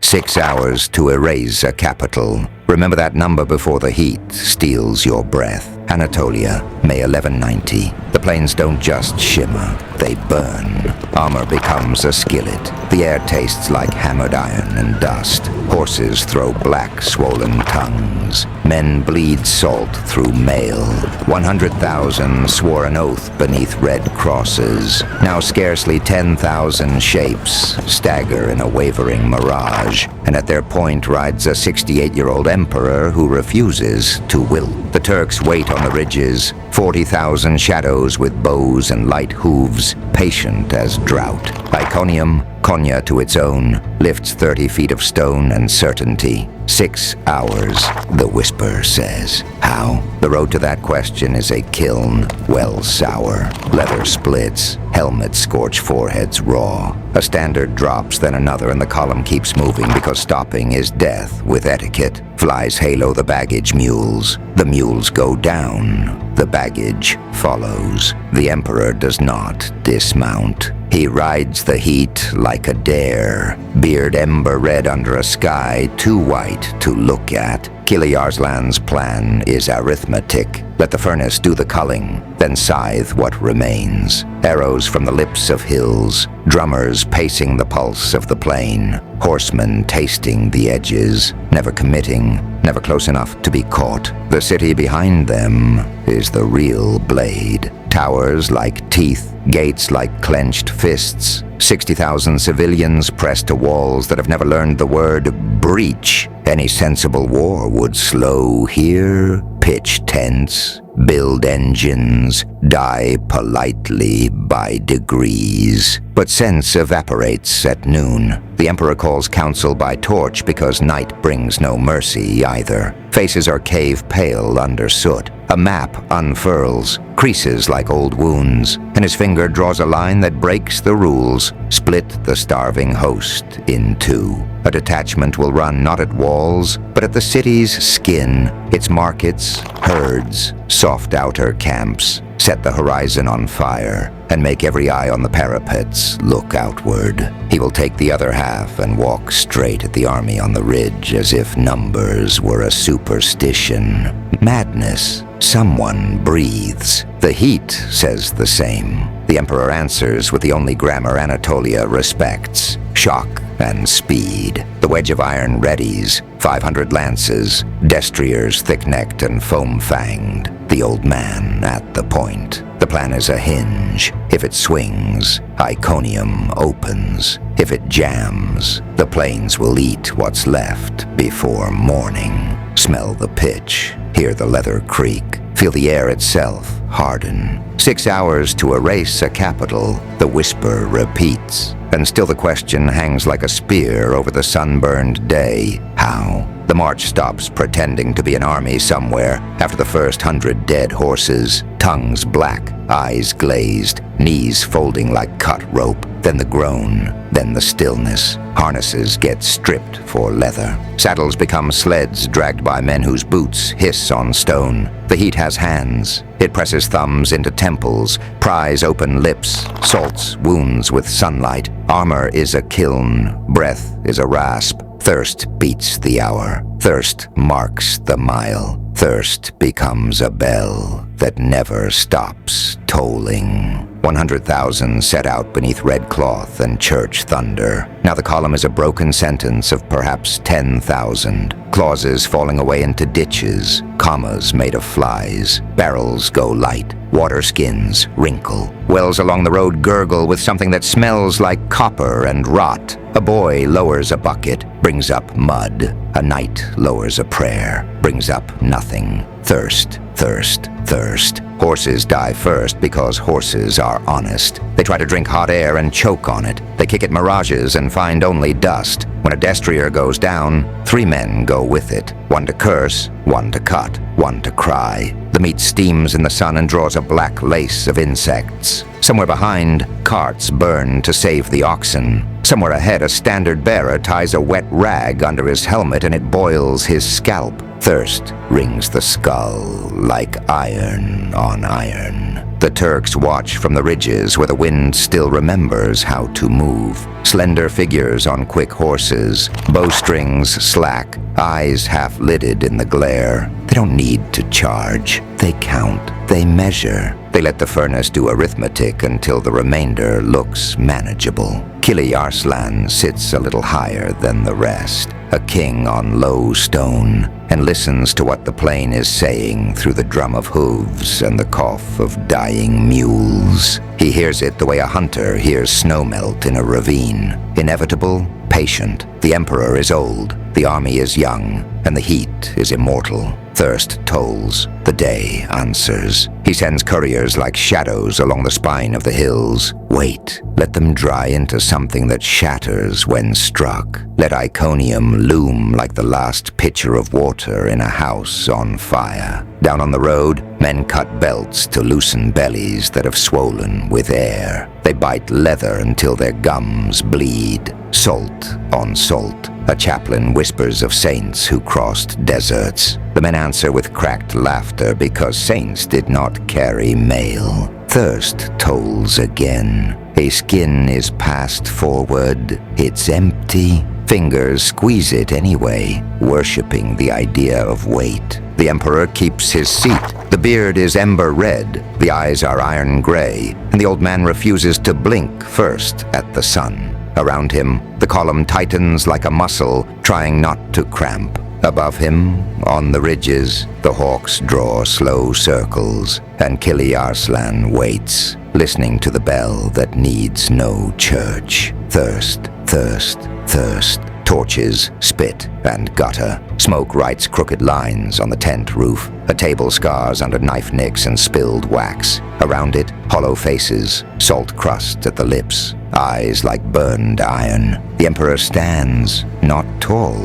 6 hours to erase a capital. Remember that number before the heat steals your breath. Anatolia, May 1190. The plains don't just shimmer, they burn. Armor becomes a skillet. The air tastes like hammered iron and dust. Horses throw black, swollen tongues. Men bleed salt through mail. 100,000 swore an oath beneath red crosses. Now scarcely 10,000 shapes stagger in a wavering mirage, and at their point rides a 68-year-old emperor who refuses to wilt. The Turks wait on the ridges, 40,000 shadows with bows and light hooves, patient as drought. Iconium, Konya to its own, lifts 30 feet of stone and certainty. 6 hours, the whisper says. How? The road to that question is a kiln, well sour. Leather splits, helmets scorch foreheads raw. A standard drops, then another, and the column keeps moving because stopping is death with etiquette. Flies halo the baggage mules. The mules go down. The baggage follows. The emperor does not dismount. He rides the heat like a dare, beard ember red under a sky too white to look at. Kilij Arslan's plan is arithmetic. Let the furnace do the culling, then scythe what remains. Arrows from the lips of hills, drummers pacing the pulse of the plain, horsemen tasting the edges, never committing, never close enough to be caught. The city behind them is the real blade. Towers like teeth, gates like clenched fists, 60,000 civilians pressed to walls that have never learned the word breach. Any sensible war would slow here, pitch tents, build engines, die politely by degrees. But sense evaporates at noon. The emperor calls council by torch because night brings no mercy either. Faces are cave pale under soot. A map unfurls, creases like old wounds, and his finger draws a line that breaks the rules, split the starving host in two. A detachment will run not at walls, but at the city's skin, its markets, herds, soft outer camps. Set the horizon on fire, and make every eye on the parapets look outward. He will take the other half and walk straight at the army on the ridge as if numbers were a superstition. Madness. Someone breathes. The heat says the same. The emperor answers with the only grammar Anatolia respects: shock and speed. The wedge of iron readies, 500 lances, destriers thick-necked and foam-fanged. The old man at the point. The plan is a hinge. If it swings, Iconium opens. If it jams, the plains will eat what's left before morning. Smell the pitch, hear the leather creak, feel the air itself harden. 6 hours to erase a capital, the whisper repeats. And still the question hangs like a spear over the sunburned day. How? The march stops pretending to be an army somewhere after the first 100 dead horses, tongues black, eyes glazed, knees folding like cut rope, then the groan, then the stillness. Harnesses get stripped for leather. Saddles become sleds dragged by men whose boots hiss on stone. The heat has hands. It presses thumbs into temples, pries open lips, salts wounds with sunlight. Armor is a kiln, breath is a rasp. Thirst beats the hour. Thirst marks the mile. Thirst becomes a bell that never stops tolling. 100,000 set out beneath red cloth and church thunder. Now the column is a broken sentence of perhaps 10,000. Clauses falling away into ditches, commas made of flies. Barrels go light. Water skins wrinkle. Wells along the road gurgle with something that smells like copper and rot. A boy lowers a bucket, brings up mud. A knight lowers a prayer, brings up nothing. Thirst, thirst, thirst. Horses die first because horses are honest. They try to drink hot air and choke on it. They kick at mirages and find only dust. When a destrier goes down, 3 men go with it. One to curse, one to cut, one to cry. The meat steams in the sun and draws a black lace of insects. Somewhere behind, carts burn to save the oxen. Somewhere ahead, a standard bearer ties a wet rag under his helmet and it boils his scalp. Thirst rings the skull like iron on iron. The Turks watch from the ridges where the wind still remembers how to move. Slender figures on quick horses, bowstrings slack, eyes half-lidded in the glare. They don't need to charge. They count. They measure. They let the furnace do arithmetic until the remainder looks manageable. Kilij Arslan sits a little higher than the rest, a king on low stone, and listens to what the plain is saying through the drum of hooves and the cough of dying mules. He hears it the way a hunter hears snow melt in a ravine. Inevitable, patient. The emperor is old, the army is young, and the heat is immortal. Thirst tolls. The day answers. He sends couriers like shadows along the spine of the hills. Wait, let them dry into something that shatters when struck. Let Iconium loom like the last pitcher of water in a house on fire. Down on the road, men cut belts to loosen bellies that have swollen with air. They bite leather until their gums bleed. Salt on salt. A chaplain whispers of saints who crossed deserts. The men answer with cracked laughter because saints did not carry mail. Thirst tolls again. A skin is passed forward. It's empty. Fingers squeeze it anyway, worshipping the idea of weight. The emperor keeps his seat. The beard is ember red. The eyes are iron gray. And the old man refuses to blink first at the sun. Around him, the column tightens like a muscle, trying not to cramp. Above him, on the ridges, the hawks draw slow circles, and Kilij Arslan waits, listening to the bell that needs no church. Thirst, thirst, thirst. Torches, spit, and gutter. Smoke writes crooked lines on the tent roof. A table scars under knife nicks and spilled wax. Around it, hollow faces, salt crust at the lips, eyes like burned iron. The emperor stands, not tall,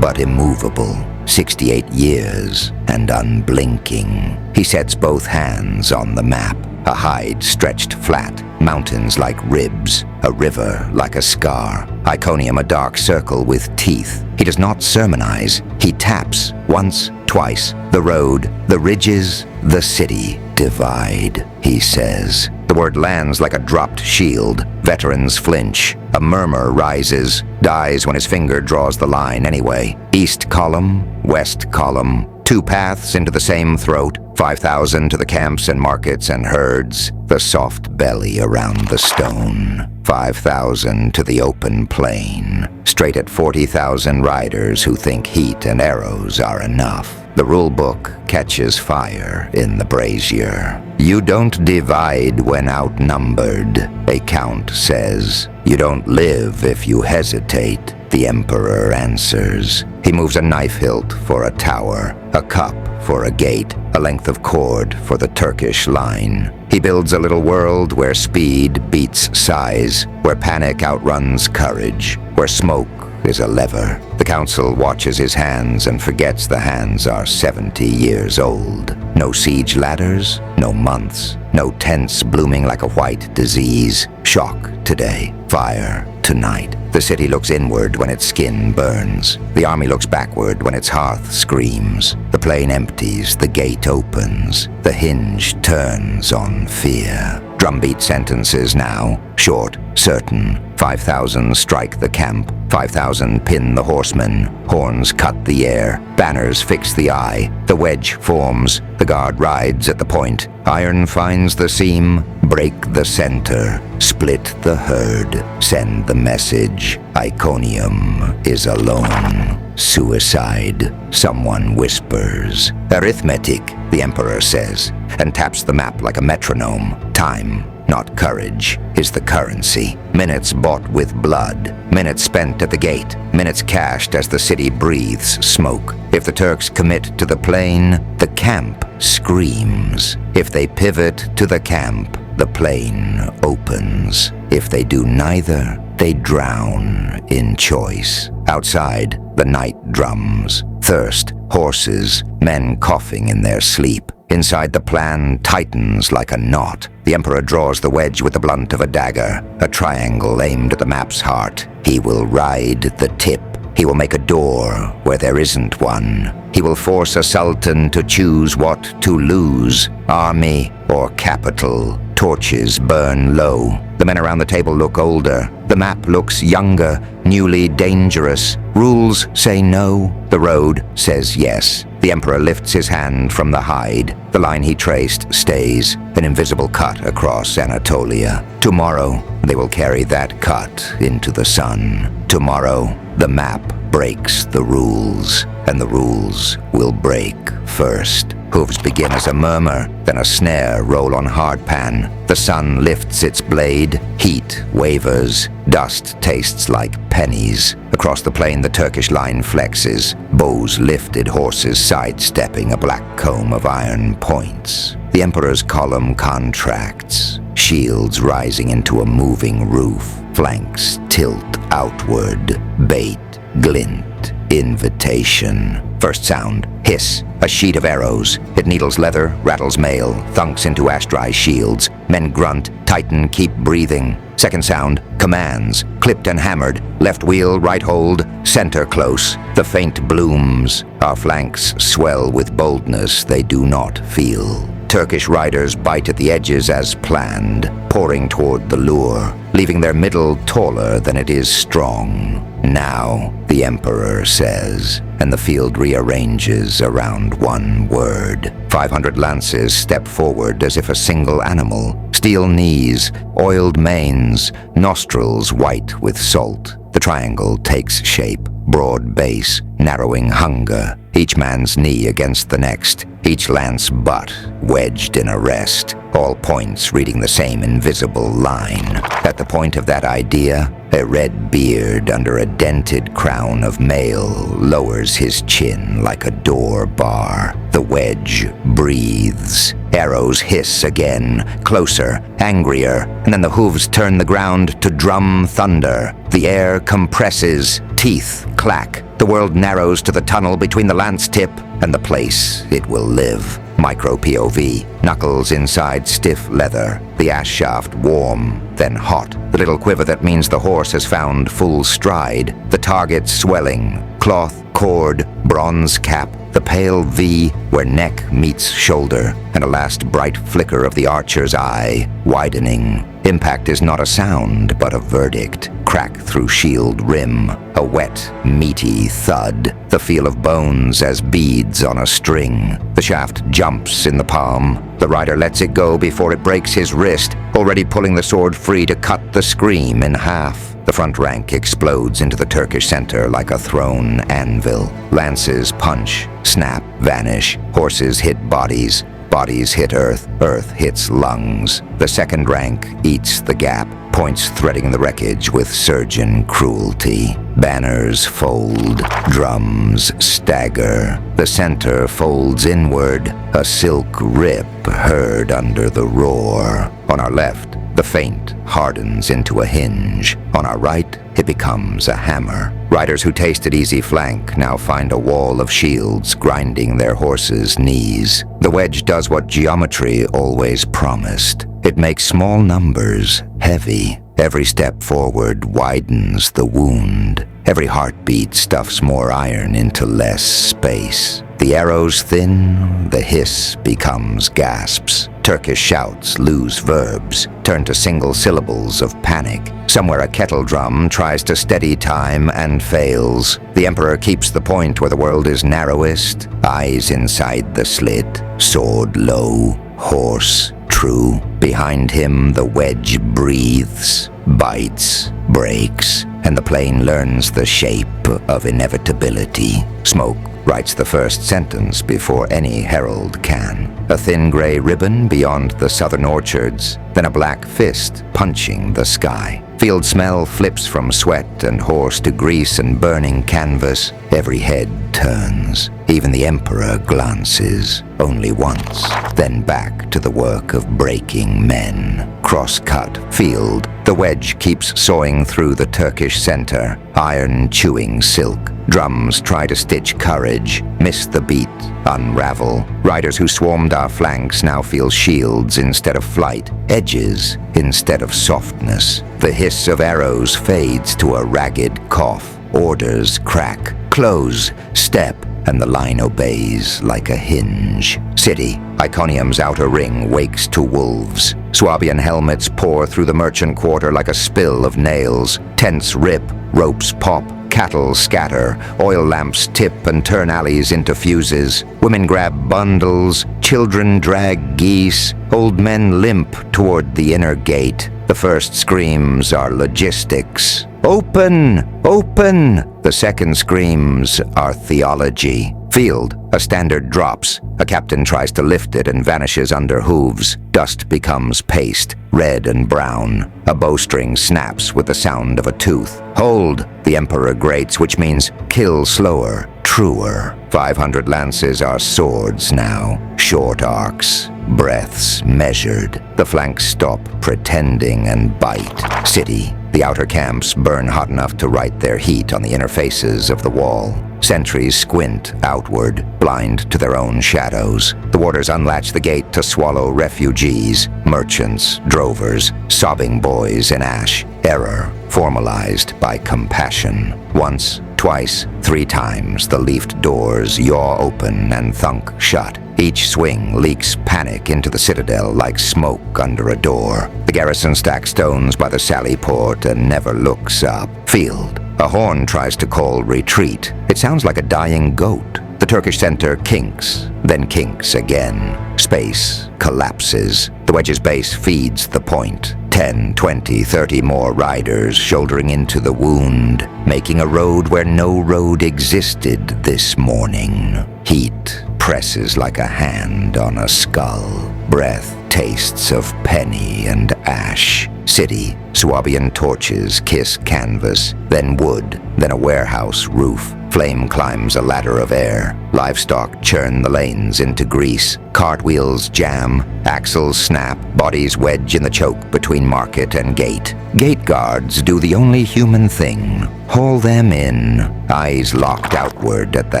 but immovable. 68 years and unblinking. He sets both hands on the map. A hide stretched flat, mountains like ribs, a river like a scar, Iconium a dark circle with teeth. He does not sermonize, he taps, once, twice, the road, the ridges, the city divide, he says. The word lands like a dropped shield. Veterans flinch. A murmur rises, dies when his finger draws the line anyway. East column, west column. Two paths into the same throat, 5,000 to the camps and markets and herds, the soft belly around the stone. 5,000 to the open plain, straight at 40,000 riders who think heat and arrows are enough. The rule book catches fire in the brazier. You don't divide when outnumbered, a count says. You don't live if you hesitate, the emperor answers. He moves a knife hilt for a tower, a cup for a gate, a length of cord for the Turkish line. He builds a little world where speed beats size, where panic outruns courage, where smoke is a lever. The council watches his hands and forgets the hands are 70 years old. No siege ladders, no months, no tents blooming like a white disease. Shock today, fire tonight. The city looks inward when its skin burns. The army looks backward when its hearth screams. The plain empties, the gate opens. The hinge turns on fear. Drumbeat sentences now, short, certain. 5,000 strike the camp. 5,000 pin the horsemen. Horns cut the air. Banners fix the eye. The wedge forms. The guard rides at the point. Iron finds the seam. Break the center. Split the herd. Send the message. Iconium is alone. Suicide, someone whispers. Arithmetic, the emperor says, and taps the map like a metronome. Time, not courage, is the currency. Minutes bought with blood. Minutes spent at the gate. Minutes cashed as the city breathes smoke. If the Turks commit to the plain, the camp screams. If they pivot to the camp, the plain opens. If they do neither, they drown in choice. Outside, the night drums. Thirst, horses, men coughing in their sleep. Inside, the plan tightens like a knot. The emperor draws the wedge with the blunt of a dagger, a triangle aimed at the map's heart. He will ride the tip. He will make a door where there isn't one. He will force a sultan to choose what to lose, army or capital. Torches burn low. The men around the table look older. The map looks younger, newly dangerous. Rules say no. The road says yes. The emperor lifts his hand from the hide. The line he traced stays, an invisible cut across Anatolia. Tomorrow, they will carry that cut into the sun. Tomorrow, the map breaks the rules, and the rules will break first. Hooves begin as a murmur, then a snare roll on hardpan. The sun lifts its blade, heat wavers, dust tastes like pennies. Across the plain the Turkish line flexes, bows lifted, horses sidestepping a black comb of iron points. The emperor's column contracts, shields rising into a moving roof, flanks tilt outward, bait, glint, invitation. First sound, hiss, a sheet of arrows. It needles leather, rattles mail, thunks into ash-dry shields. Men grunt, tighten, keep breathing. Second sound, commands, clipped and hammered. Left wheel, right hold, center close. The feint blooms. Our flanks swell with boldness they do not feel. Turkish riders bite at the edges as planned, pouring toward the lure, leaving their middle taller than it is strong. Now, the emperor says, and the field rearranges around one word. 500 lances step forward as if a single animal. Steel knees, oiled manes, nostrils white with salt. The triangle takes shape, broad base, narrowing hunger. Each man's knee against the next, each lance butt wedged in a rest. All points reading the same invisible line. At the point of that idea, a red beard under a dented crown of mail lowers his chin like a door bar. The wedge breathes. Arrows hiss again, closer, angrier, and then the hooves turn the ground to drum thunder. The air compresses, teeth clack. The world narrows to the tunnel between the lance tip and the place it will live. Micro POV, knuckles inside stiff leather, the ash shaft warm, then hot. The little quiver that means the horse has found full stride. The target swelling, cloth, cord, bronze cap, the pale V where neck meets shoulder, and a last bright flicker of the archer's eye, widening. Impact is not a sound, but a verdict. Crack through shield rim, a wet, meaty thud, the feel of bones as beads on a string. The shaft jumps in the palm. The rider lets it go before it breaks his wrist, already pulling the sword free to cut the scream in half. The front rank explodes into the Turkish center like a thrown anvil. Lances punch, snap, vanish. Horses hit bodies. Bodies hit earth. Earth hits lungs. The second rank eats the gap, points threading the wreckage with surgeon cruelty. Banners fold. Drums stagger. The center folds inward, a silk rip heard under the roar. On our left, the feint hardens into a hinge. On our right, it becomes a hammer. Riders who tasted easy flank now find a wall of shields grinding their horses' knees. The wedge does what geometry always promised. It makes small numbers heavy. Every step forward widens the wound. Every heartbeat stuffs more iron into less space. The arrows thin, the hiss becomes gasps. Turkish shouts lose verbs, turn to single syllables of panic. Somewhere a kettle drum tries to steady time and fails. The emperor keeps the point where the world is narrowest, eyes inside the slit, sword low, horse true. Behind him the wedge breathes, bites, breaks, and the plain learns the shape of inevitability. Smoke writes the first sentence before any herald can. A thin gray ribbon beyond the southern orchards, then a black fist punching the sky. Field smell flips from sweat and horse to grease and burning canvas. Every head turns. Even the emperor glances, only once, then back to the work of breaking men. Cross-cut field. The wedge keeps sawing through the Turkish center, iron chewing silk. Drums try to stitch courage, miss the beat, unravel. Riders who swarmed our flanks now feel shields instead of flight, edges instead of softness. The hiss of arrows fades to a ragged cough. orders crack. Close, step, and the line obeys like a hinge. City, Iconium's outer ring wakes to wolves. Swabian helmets pour through the merchant quarter like a spill of nails. Tents rip, ropes pop, cattle scatter. Oil lamps tip and turn alleys into fuses. Women grab bundles, children drag geese. Old men limp toward the inner gate. The first screams are logistics. Open! Open! The second screams are theology. Field, a standard drops. A captain tries to lift it and vanishes under hooves. Dust becomes paste, red and brown. A bowstring snaps with the sound of a tooth. Hold, the emperor grates, which means kill slower, truer. 500 lances are swords now, short arcs. Breaths measured. The flanks stop pretending and bite. City, the outer camps burn hot enough to write their heat on the inner faces of the wall. Sentries squint outward, blind to their own shadows. The warders unlatch the gate to swallow refugees, merchants, drovers, sobbing boys in ash. Error formalized by compassion. Once, twice, 3 times the leafed doors yaw open and thunk shut. Each swing leaks panic into the citadel like smoke under a door. The garrison stacks stones by the sally port and never looks up. Field. A horn tries to call retreat. It sounds like a dying goat. The Turkish center kinks, then kinks again. Space collapses. The wedge's base feeds the point. 10, 20, 30 more riders shouldering into the wound, making a road where no road existed this morning. Heat presses like a hand on a skull. Breath tastes of penny and ash. City, Swabian torches kiss canvas, then wood, then a warehouse roof. Flame climbs a ladder of air. Livestock churn the lanes into grease. Cartwheels jam, axles snap, bodies wedge in the choke between market and gate. Gate guards do the only human thing. Haul them in, eyes locked outward at the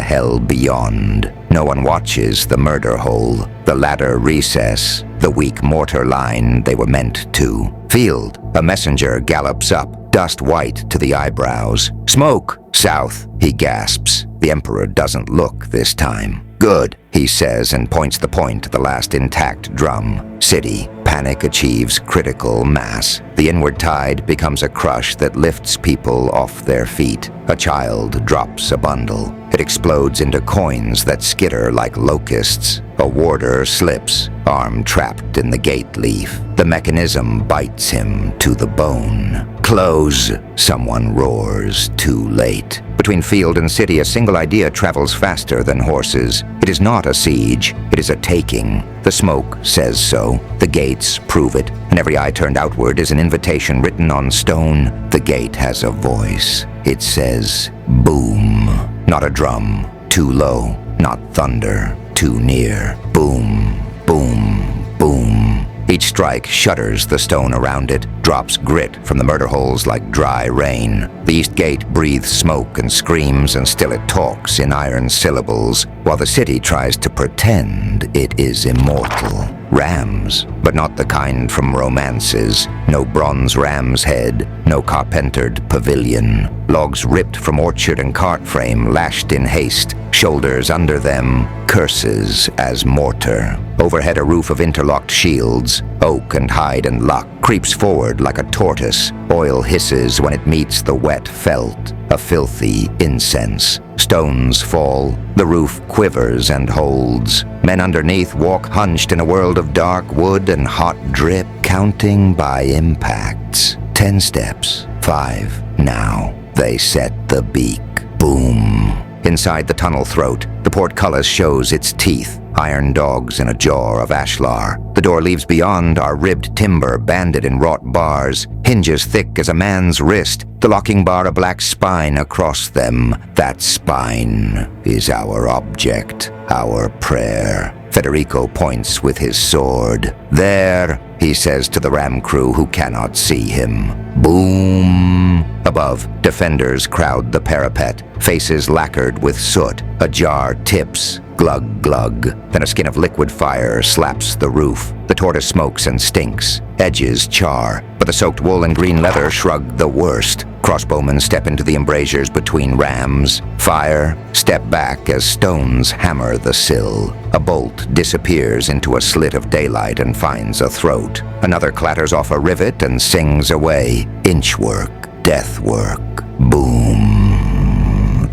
hell beyond. No one watches the murder hole, the ladder recess, the weak mortar line they were meant to. Field, a messenger gallops up, dust white to the eyebrows. Smoke! South, he gasps. The emperor doesn't look this time. Good, he says and points the point to the last intact drum. City, panic achieves critical mass. The inward tide becomes a crush that lifts people off their feet. A child drops a bundle. It explodes into coins that skitter like locusts. A warder slips, arm trapped in the gate leaf. The mechanism bites him to the bone. Close, someone roars, too late. Between field and city, a single idea travels faster than horses. It is not a siege, it is a taking. The smoke says so, the gates prove it, and every eye turned outward is an invitation written on stone. The gate has a voice. It says, boom. Not a drum, too low, not thunder, too near. Boom, boom, boom. Each strike shudders the stone around it, drops grit from the murder holes like dry rain. The east gate breathes smoke and screams, and still it talks in iron syllables, while the city tries to pretend it is immortal. Rams, but not the kind from romances. No bronze ram's head, no carpentered pavilion. Logs ripped from orchard and cart frame, lashed in haste. Shoulders under them, curses as mortar. Overhead a roof of interlocked shields. Oak and hide and luck creeps forward like a tortoise. Oil hisses when it meets the wet felt, a filthy incense. Stones fall, the roof quivers and holds. Men underneath walk hunched in a world of dark wood and hot drip, counting by impacts. 10 steps, 5, now. They set the beak. Boom. Inside the tunnel throat, the portcullis shows its teeth, iron dogs in a jar of ashlar. The door leaves beyond are ribbed timber banded in wrought bars, hinges thick as a man's wrist, the locking bar a black spine across them. That spine is our object, our prayer. Federico points with his sword. There, he says to the ram crew who cannot see him. Boom. Above, defenders crowd the parapet, faces lacquered with soot. A jar tips. Glug, glug. Then a skin of liquid fire slaps the roof. The tortoise smokes and stinks. Edges char, but the soaked wool and green leather shrug the worst. Crossbowmen step into the embrasures between rams, fire, step back as stones hammer the sill. A bolt disappears into a slit of daylight and finds a throat. Another clatters off a rivet and sings away. Inchwork, deathwork, boom.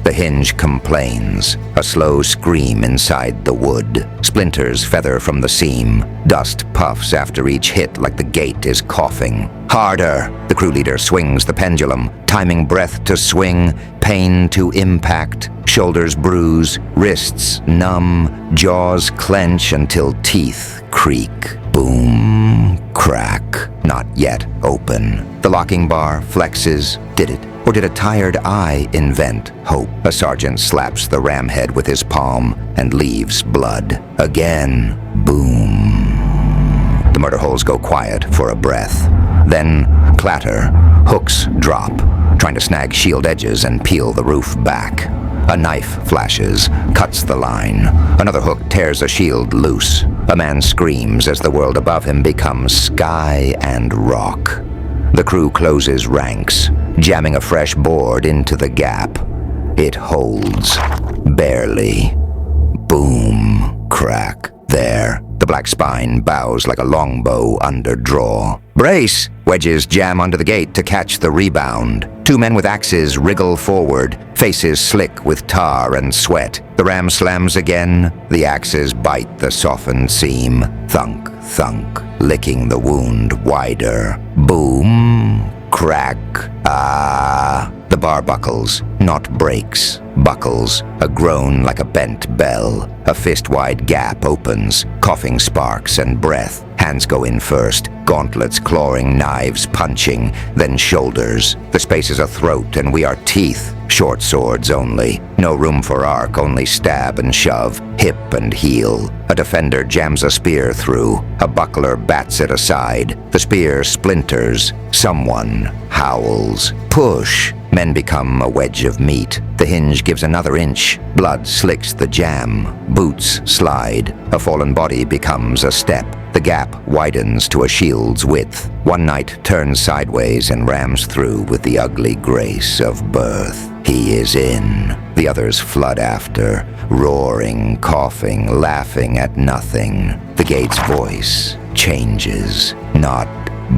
The hinge complains, a slow scream inside the wood. Splinters feather from the seam. Dust puffs after each hit like the gate is coughing. Harder! The crew leader swings the pendulum, timing breath to swing, pain to impact. Shoulders bruise, wrists numb, jaws clench until teeth creak. Boom, crack, not yet open. The locking bar flexes. Did it? Or did a tired eye invent hope? A sergeant slaps the ram head with his palm and leaves blood. Again, boom. The murder holes go quiet for a breath. Then clatter, hooks drop, trying to snag shield edges and peel the roof back. A knife flashes, cuts the line. Another hook tears a shield loose. A man screams as the world above him becomes sky and rock. The crew closes ranks, jamming a fresh board into the gap. It holds. Barely. Boom. Crack. There. The black spine bows like a longbow under draw. Brace! Wedges jam onto the gate to catch the rebound. Two men with axes wriggle forward, faces slick with tar and sweat. The ram slams again. The axes bite the softened seam. Thunk, thunk, licking the wound wider. Boom, crack, ah. The bar buckles, not breaks. Buckles, a groan like a bent bell. A fist-wide gap opens, coughing sparks and breath. Hands go in first, gauntlets clawing, knives punching, then shoulders. The space is a throat and we are teeth. Short swords only. No room for arc, only stab and shove, hip and heel. A defender jams a spear through. A buckler bats it aside. The spear splinters. Someone howls. Push! Men become a wedge of meat. The hinge gives another inch. Blood slicks the jam. Boots slide. A fallen body becomes a step. The gap widens to a shield's width. One knight turns sideways and rams through with the ugly grace of birth. He is in. The others flood after, roaring, coughing, laughing at nothing. The gate's voice changes. Not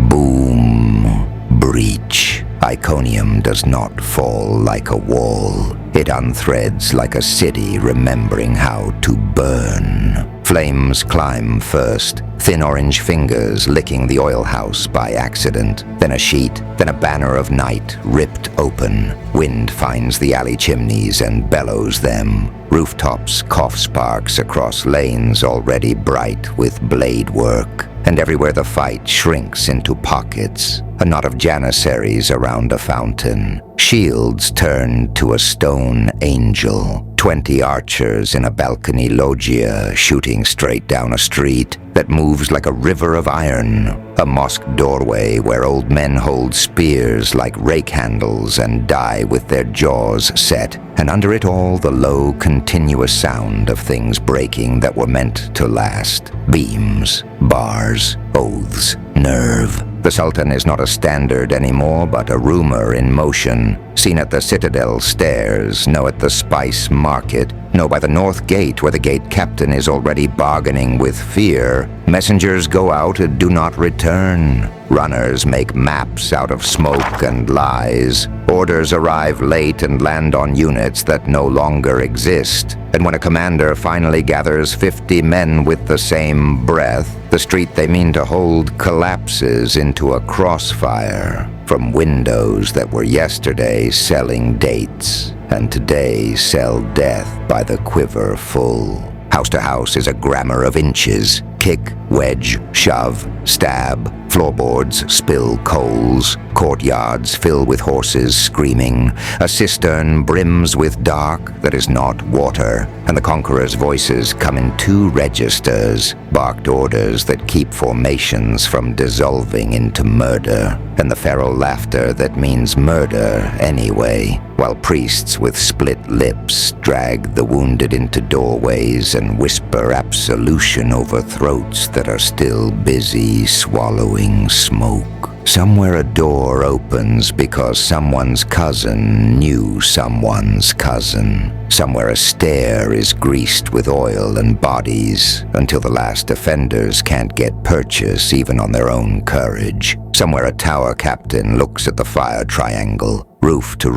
boom, breach. Iconium does not fall like a wall. It unthreads like a city remembering how to burn. Flames climb first, thin orange fingers licking the oil house by accident. Then a sheet, then a banner of night ripped open. Wind finds the alley chimneys and bellows them. Rooftops cough sparks across lanes already bright with blade work. And everywhere the fight shrinks into pockets. A knot of janissaries around a fountain. Shields turned to a stone angel. 20 archers in a balcony loggia shooting straight down a street that moves like a river of iron. A mosque doorway where old men hold spears like rake handles and die with their jaws set. And under it all the low, continuous sound of things breaking that were meant to last. Beams, bars, oaths, nerve. The Sultan is not a standard anymore, but a rumor in motion. Seen at the Citadel stairs, no at the Spice Market, no by the North Gate where the gate captain is already bargaining with fear. Messengers go out and do not return. Runners make maps out of smoke and lies. Orders arrive late and land on units that no longer exist. And when a commander finally gathers 50 men with the same breath, the street they mean to hold collapses into a crossfire. From windows that were yesterday selling dates, and today sell death by the quiver full. House to house is a grammar of inches. Kick, wedge, shove, stab. Floorboards spill coals. Courtyards fill with horses screaming. A cistern brims with dark that is not water. And the conqueror's voices come in two registers. Barked orders that keep formations from dissolving into murder. And the feral laughter that means murder anyway. While priests with split lips drag the wounded into doorways and whisper absolution over throats that are still busy swallowing smoke. Somewhere a door opens because someone's cousin knew someone's cousin. Somewhere a stair is greased with oil and bodies until the last offenders can't get purchase even on their own courage. Somewhere a tower captain looks at the fire triangle, roof to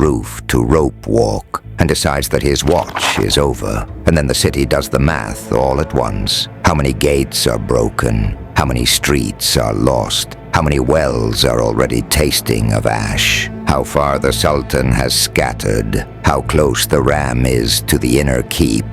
rope walk, and decides that his watch is over. And then the city does the math all at once. How many gates are broken? How many streets are lost? How many wells are already tasting of ash? How far the Sultan has scattered? How close the ram is to the inner keep?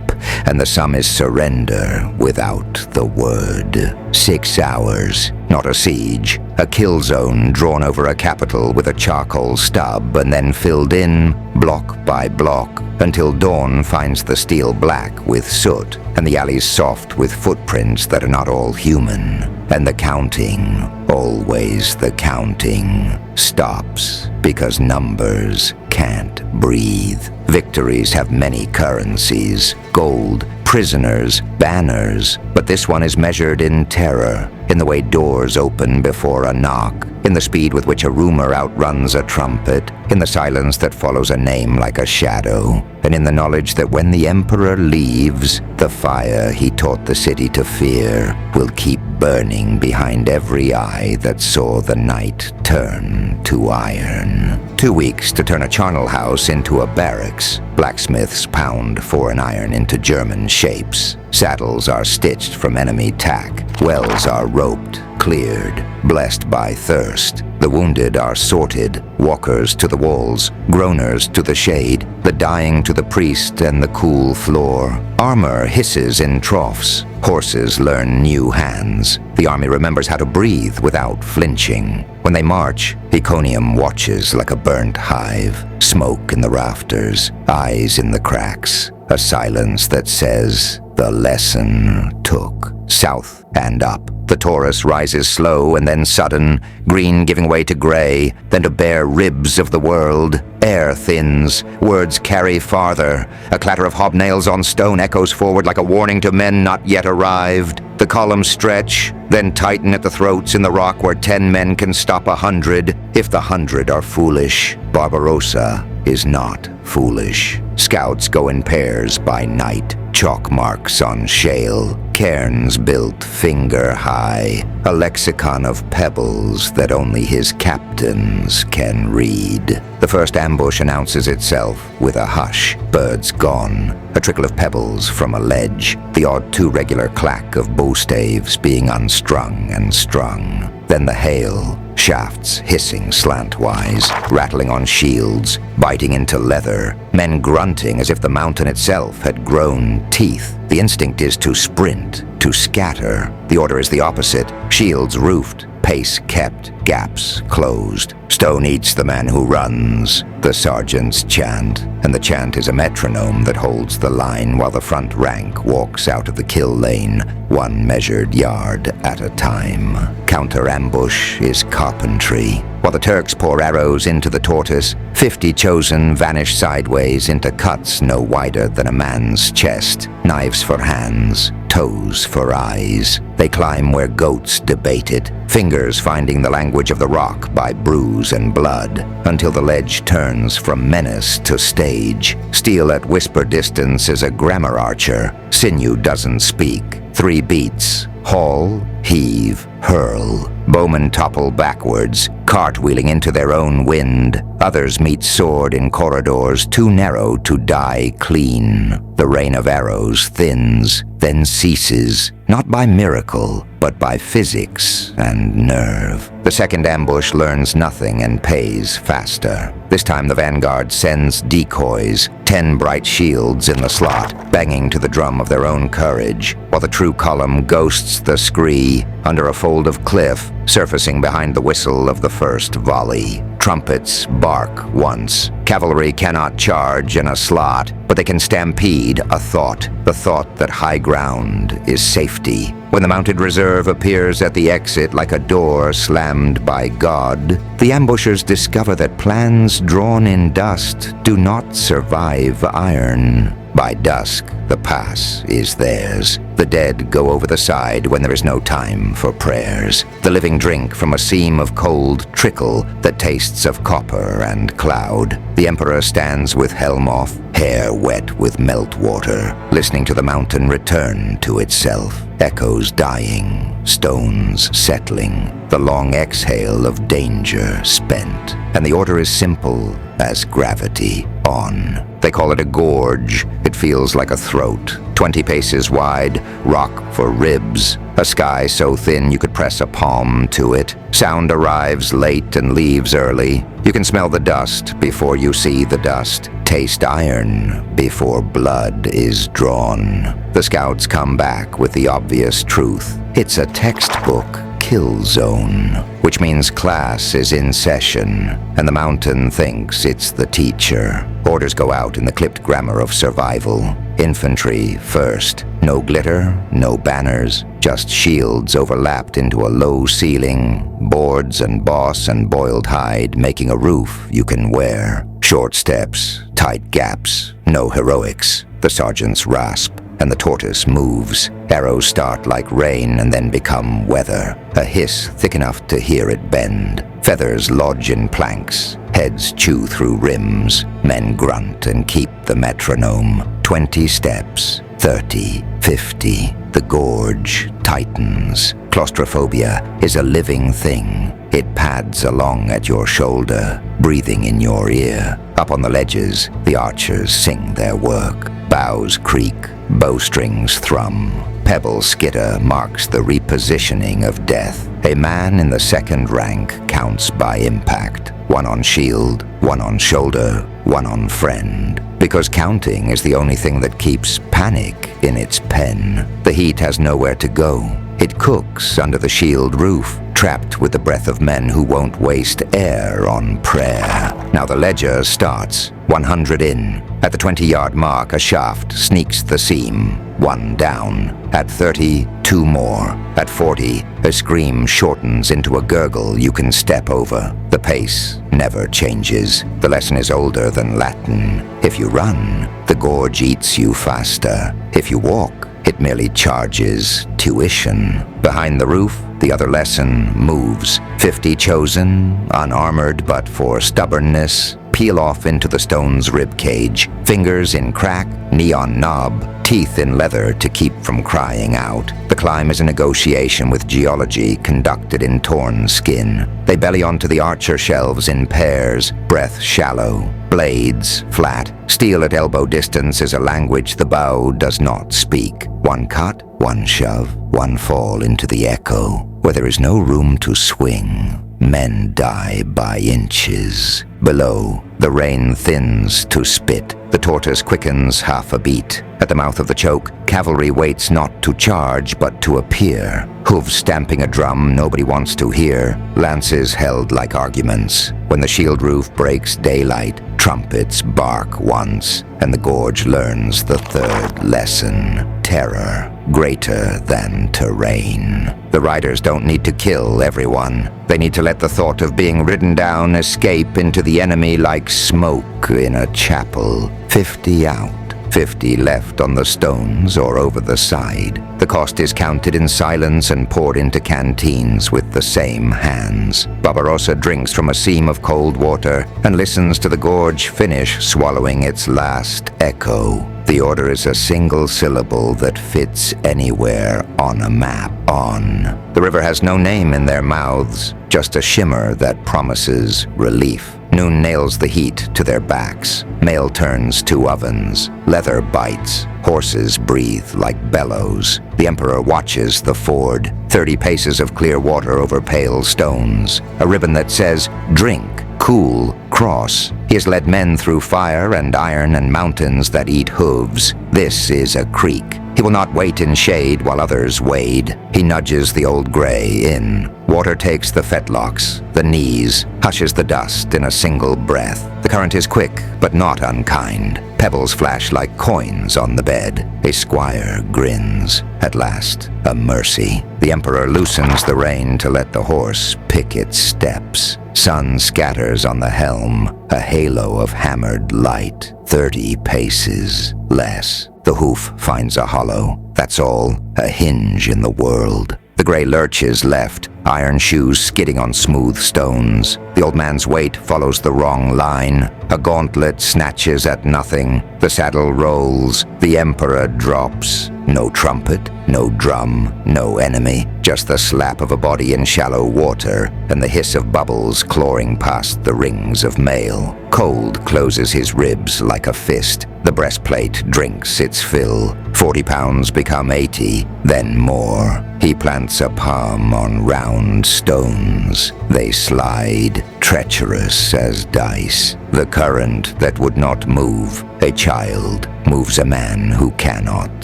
And the sum is surrender without the word. 6 hours, not a siege. A kill zone drawn over a capital with a charcoal stub and then filled in block by block until dawn finds the steel black with soot and the alleys soft with footprints that are not all human. And the counting, always the counting, stops because numbers can't breathe. Victories have many currencies: gold, prisoners, banners, but this one is measured in terror, in the way doors open before a knock, in the speed with which a rumor outruns a trumpet, in the silence that follows a name like a shadow, and in the knowledge that when the emperor leaves, the fire he taught the city to fear will keep burning behind every eye that saw the night turn to iron. 2 weeks to turn a charnel house into a barracks. Blacksmiths pound foreign iron into German shapes. Saddles are stitched from enemy tack. Wells are roped, cleared, blessed by thirst. The wounded are sorted, walkers to the walls, groaners to the shade, the dying to the priest and the cool floor. Armor hisses in troughs. Horses learn new hands. The army remembers how to breathe without flinching. When they march, Iconium watches like a burnt hive. Smoke in the rafters, eyes in the cracks. A silence that says, the lesson took. South and up. The Taurus rises slow and then sudden, green giving way to gray, then to bare ribs of the world. Air thins, words carry farther. A clatter of hobnails on stone echoes forward like a warning to men not yet arrived. The columns stretch, then tighten at the throats in the rock where 10 men can stop 100, if the 100 are foolish. Barbarossa is not foolish. Scouts go in pairs by night, chalk marks on shale, cairns built finger high, a lexicon of pebbles that only his captains can read. The first ambush announces itself with a hush, birds gone, a trickle of pebbles from a ledge, the odd 2 regular clack of bowstaves being unstrung and strung. Then the hail, shafts hissing slantwise, rattling on shields, biting into leather, men grunting as if the mountain itself had grown teeth. The instinct is to sprint, to scatter. The order is the opposite. Shields roofed, pace kept, gaps closed. Stone eats the man who runs. The sergeants chant, and the chant is a metronome that holds the line while the front rank walks out of the kill lane, 1 measured yard at a time. Counter-ambush is carpentry. While the Turks pour arrows into the tortoise, 50 chosen vanish sideways into cuts no wider than a man's chest, knives for hands, toes for eyes. They climb where goats debate it, fingers finding the language of the rock by bruise and blood, until the ledge turns from menace to stage. Steel at whisper distance is a grammar archer. Sinew doesn't speak. 3 beats. Haul, heave, hurl. Bowmen topple backwards, cartwheeling into their own wind. Others meet sword in corridors too narrow to die clean. The rain of arrows thins, then ceases, not by miracle, but by physics and nerve. The second ambush learns nothing and pays faster. This time the vanguard sends decoys, 10 bright shields in the slot, banging to the drum of their own courage, while the true column ghosts the scree under a fold of cliff, surfacing behind the whistle of the first volley. Trumpets bark once. Cavalry cannot charge in a slot, but they can stampede a thought, the thought that high ground is safety. When the mounted reserve appears at the exit like a door slammed by God, the ambushers discover that plans drawn in dust do not survive iron. By dusk, the pass is theirs. The dead go over the side when there is no time for prayers. The the living drink from a seam of cold trickle that tastes of copper and cloud. The Emperor stands with helm off, hair wet with meltwater, listening to the mountain return to itself. Echoes dying, stones settling, the long exhale of danger spent. And the order is simple as gravity. On. They call it a gorge. It feels like a throat. 20 paces wide, rock for ribs. A sky so thin you could press a palm to it. Sound arrives late and leaves early. You can smell the dust before you see the dust. Taste iron before blood is drawn. The scouts come back with the obvious truth. It's a textbook kill zone, which means class is in session, and the mountain thinks it's the teacher. Orders go out in the clipped grammar of survival. Infantry first. No glitter, no banners, just shields overlapped into a low ceiling, boards and boss and boiled hide making a roof you can wear. Short steps, tight gaps, no heroics. The sergeants rasp, and the tortoise moves. Arrows start like rain and then become weather, a hiss thick enough to hear it bend. Feathers lodge in planks, heads chew through rims. Men grunt and keep the metronome. 20 steps, 30, 50. The gorge tightens. Claustrophobia is a living thing. It pads along at your shoulder, breathing in your ear. Up on the ledges, the archers sing their work. Bows creak, bowstrings thrum. Pebble skitter marks the repositioning of death. A man in the second rank counts by impact. One on shield, one on shoulder, one on friend. Because counting is the only thing that keeps panic in its pen. The heat has nowhere to go. It cooks under the shield roof, trapped with the breath of men who won't waste air on prayer. Now the ledger starts. 100 in. At the 20-yard mark, a shaft sneaks the seam. One down. At 30, two more. At 40, a scream shortens into a gurgle you can step over. The pace never changes. The lesson is older than Latin. If you run, the gorge eats you faster. If you walk, it merely charges tuition. Behind the roof, the other lesson moves. 50 chosen, unarmored but for stubbornness, peel off into the stone's ribcage. Fingers in crack, neon knob, teeth in leather to keep from crying out. The climb is a negotiation with geology conducted in torn skin. They belly onto the archer shelves in pairs, breath shallow, blades flat. Steel at elbow distance is a language the bow does not speak. One cut, one shove, one fall into the echo. Where there is no room to swing, men die by inches. Below, the rain thins to spit. The tortoise quickens half a beat. At the mouth of the choke, cavalry waits not to charge but to appear. Hooves stamping a drum nobody wants to hear. Lances held like arguments. When the shield roof breaks daylight, trumpets bark once, and the gorge learns the third lesson. Terror greater than terrain. The riders don't need to kill everyone. They need to let the thought of being ridden down escape into the enemy like smoke in a chapel. 50 out. 50 left on the stones or over the side. The cost is counted in silence and poured into canteens with the same hands. Barbarossa drinks from a seam of cold water and listens to the gorge finish swallowing its last echo. The order is a single syllable that fits anywhere on a map. On. The river has no name in their mouths, just a shimmer that promises relief. Noon nails the heat to their backs. Mail turns to ovens. Leather bites. Horses breathe like bellows. The Emperor watches the ford. 30 paces of clear water over pale stones. A ribbon that says, drink, cool, cross. He has led men through fire and iron and mountains that eat hooves. This is a creek. He will not wait in shade while others wade. He nudges the old gray in. Water takes the fetlocks, the knees, hushes the dust in a single breath. The current is quick, but not unkind. Pebbles flash like coins on the bed. A squire grins. At last, a mercy. The Emperor loosens the rein to let the horse pick its steps. Sun scatters on the helm, a halo of hammered light. 30 paces, less. The hoof finds a hollow. That's all, a hinge in the world. The grey lurches left, iron shoes skidding on smooth stones. The old man's weight follows the wrong line. A gauntlet snatches at nothing. The saddle rolls. The emperor drops. No trumpet, no drum, no enemy. Just the slap of a body in shallow water and the hiss of bubbles clawing past the rings of mail. Cold closes his ribs like a fist. The breastplate drinks its fill. 40 pounds become 80, then more. He plants a palm on round stones. They slide, treacherous as dice. The current that would not move a child moves a man who cannot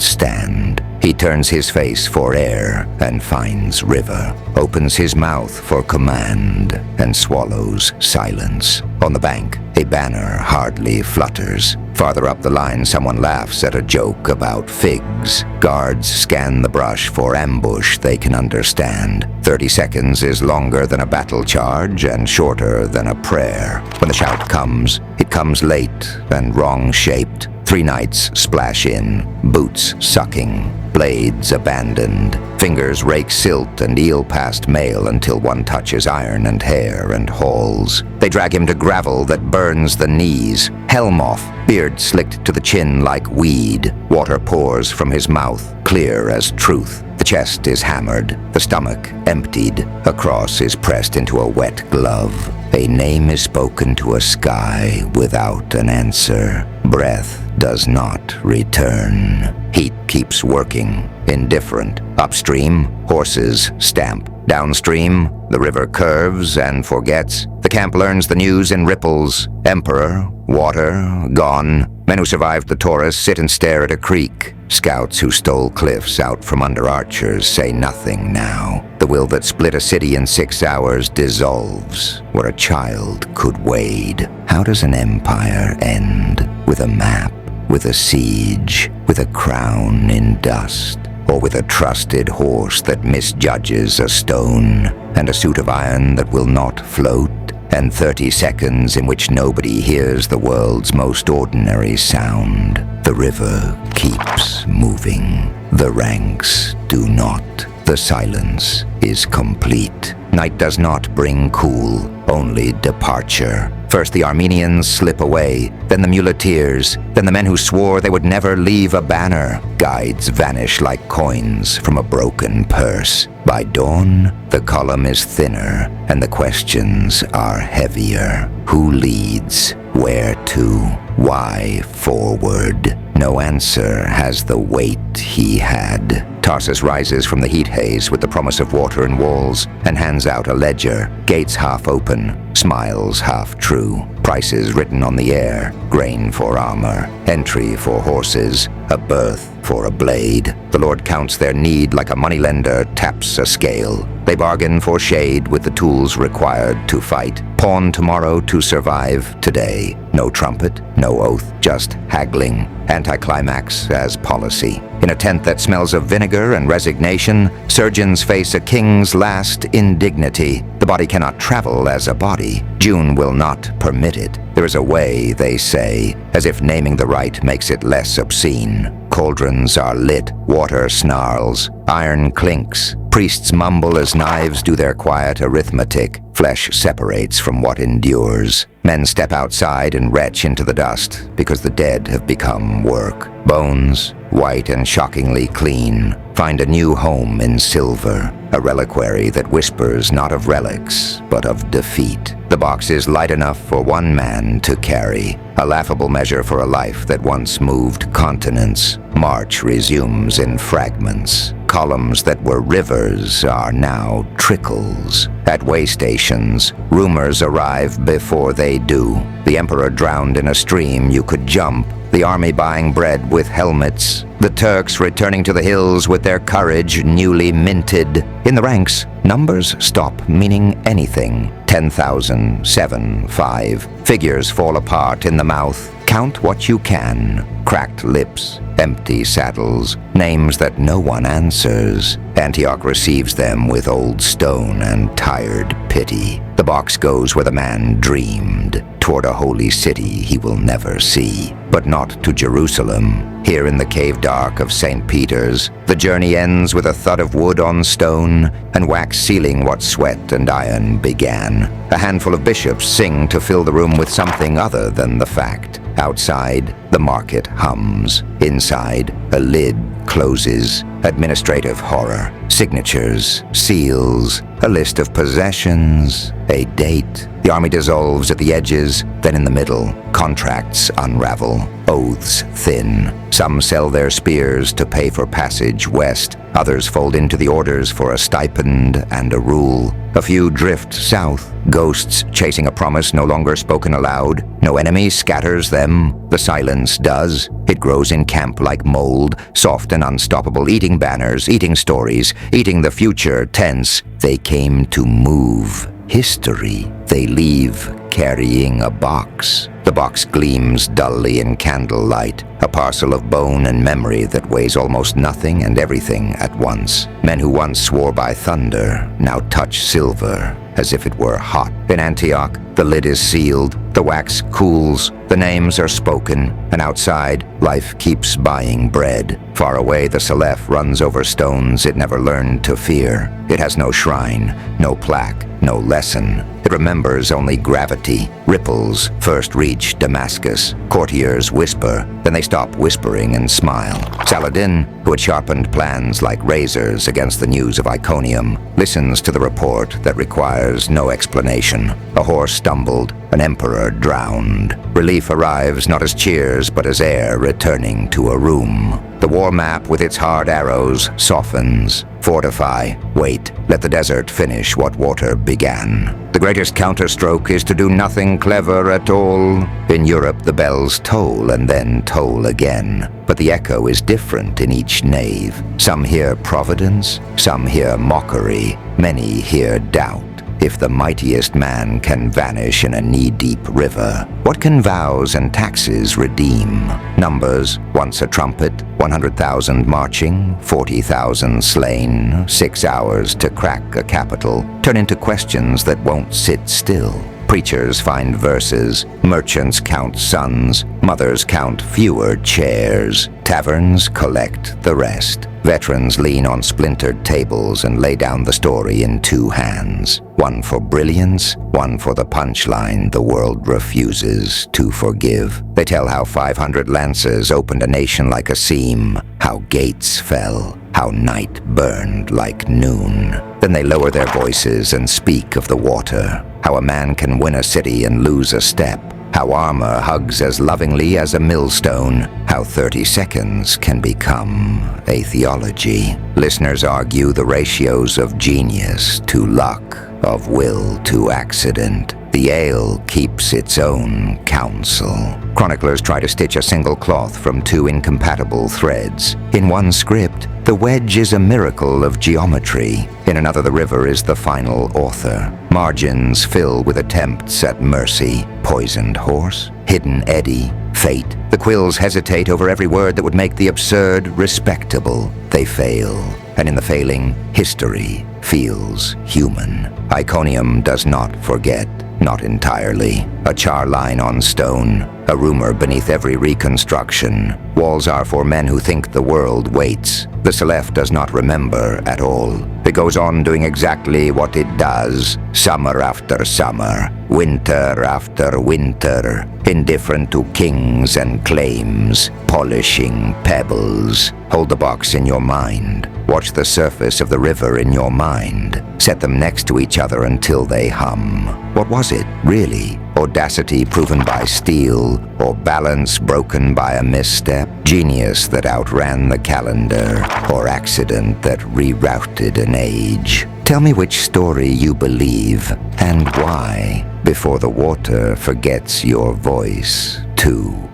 stand. He turns his face for air and finds river, opens his mouth for command and swallows silence. On the bank, a banner hardly flutters. Farther up the line, someone laughs at a joke about figs. Guards scan the brush for ambush they can understand. 30 seconds is longer than a battle charge and shorter than a prayer. When the shout comes, it comes late and wrong-shaped. 3 knights splash in, boots sucking, blades abandoned. Fingers rake silt and eel past mail until one touches iron and hair and halls. They drag him to gravel that burns the knees. Helm off, beard slicked to the chin like weed. Water pours from his mouth, clear as truth. The chest is hammered, the stomach emptied. A cross is pressed into a wet glove. A name is spoken to a sky without an answer. Breath does not return. Heat keeps working, indifferent. Upstream, horses stamp. Downstream, the river curves and forgets. The camp learns the news in ripples. Emperor, water, gone. Men who survived the Taurus sit and stare at a creek. Scouts who stole cliffs out from under archers say nothing now. The will that split a city in 6 hours dissolves where a child could wade. How does an empire end? With a map, with a siege, with a crown in dust, or with a trusted horse that misjudges a stone, and a suit of iron that will not float, and 30 seconds in which nobody hears the world's most ordinary sound? The river keeps moving. The ranks do not. The silence is complete. Night does not bring cool, only departure. First the Armenians slip away, then the muleteers, then the men who swore they would never leave a banner. Guides vanish like coins from a broken purse. By dawn, the column is thinner, and the questions are heavier. Who leads? Where to? Why forward? No answer has the weight he had. Tarsus rises from the heat haze with the promise of water and walls and hands out a ledger. Gates half open, smiles half true. Prices written on the air, grain for armor, entry for horses, a berth for a blade. The Lord counts their need like a moneylender taps a scale. They bargain for shade with the tools required to fight. Pawn tomorrow to survive today. No trumpet, no oath, just haggling. Anticlimax as policy. In a tent that smells of vinegar and resignation, surgeons face a king's last indignity. The body cannot travel as a body. June will not permit it. There is a way, they say, as if naming the right makes it less obscene. Cauldrons are lit, water snarls, iron clinks. Priests mumble as knives do their quiet arithmetic. Flesh separates from what endures. Men step outside and retch into the dust because the dead have become work. Bones, white and shockingly clean, find a new home in silver, a reliquary that whispers not of relics, but of defeat. The box is light enough for one man to carry, a laughable measure for a life that once moved continents. March resumes in fragments. Columns that were rivers are now trickles. At way stations, rumors arrive before they do. The emperor drowned in a stream you could jump. The army buying bread with helmets. The Turks returning to the hills with their courage newly minted. In the ranks, numbers stop meaning anything. 10,000, 7, 5. Figures fall apart in the mouth. Count what you can. Cracked lips, empty saddles, names that no one answers. Antioch receives them with old stone and tired pity. The box goes where the man dreamed, toward a holy city he will never see. But not to Jerusalem. Here in the cave dark of St. Peter's, the journey ends with a thud of wood on stone and wax sealing what sweat and iron began. A handful of bishops sing to fill the room with something other than the fact. Outside, the market hums. Inside, a lid closes. Administrative horror. Signatures, seals, a list of possessions, a date. The army dissolves at the edges, then in the middle. Contracts unravel. Oaths thin. Some sell their spears to pay for passage west. Others fold into the orders for a stipend and a rule. A few drift south. Ghosts chasing a promise no longer spoken aloud. No enemy scatters them. The silence does. It grows in camp like mold, soft and unstoppable, eating banners, eating stories, eating the future tense. They came to move history. They leave carrying a box. The box gleams dully in candlelight, a parcel of bone and memory that weighs almost nothing and everything at once. Men who once swore by thunder now touch silver as if it were hot. In Antioch, the lid is sealed, the wax cools, the names are spoken, and outside, life keeps buying bread. Far away, the Selef runs over stones it never learned to fear. It has no shrine, no plaque, no lesson. It remembers only gravity. Ripples first reach Damascus. Courtiers whisper, then they stop whispering and smile. Saladin, who had sharpened plans like razors against the news of Iconium, listens to the report that requires no explanation. A horse stumbled, an emperor drowned. Relief arrives not as cheers, but as air returning to a room. The war map with its hard arrows softens. Fortify, wait, let the desert finish what water began. The greatest counterstroke is to do nothing clever at all. In Europe, the bells toll and then toll again. But the echo is different in each nave. Some hear providence, some hear mockery, many hear doubt. If the mightiest man can vanish in a knee-deep river, what can vows and taxes redeem? Numbers, once a trumpet, 100,000 marching, 40,000 slain, 6 hours to crack a capital, turn into questions that won't sit still. Preachers find verses, merchants count sons, mothers count fewer chairs, taverns collect the rest. Veterans lean on splintered tables and lay down the story in 2 hands. One for brilliance, one for the punchline the world refuses to forgive. They tell how 500 lances opened a nation like a seam, how gates fell, how night burned like noon. Then they lower their voices and speak of the water, how a man can win a city and lose a step, how armor hugs as lovingly as a millstone, how 30 seconds can become a theology. Listeners argue the ratios of genius to luck, of will to accident. The ale keeps its own counsel. Chroniclers try to stitch a single cloth from 2 incompatible threads. In one script, the wedge is a miracle of geometry. In another, the river is the final author. Margins fill with attempts at mercy. Poisoned horse, hidden eddy, fate. The quills hesitate over every word that would make the absurd respectable. They fail, and in the failing, history feels human. Iconium does not forget. Not entirely. A char line on stone, a rumor beneath every reconstruction. Walls are for men who think the world waits. The Selef does not remember at all. It goes on doing exactly what it does, summer after summer, winter after winter, indifferent to kings and claims, polishing pebbles. Hold the box in your mind. Watch the surface of the river in your mind. Set them next to each other until they hum. What was it, really? Audacity proven by steel, or balance broken by a misstep? Genius that outran the calendar, or accident that rerouted an age? Tell me which story you believe, and why, before the water forgets your voice, too.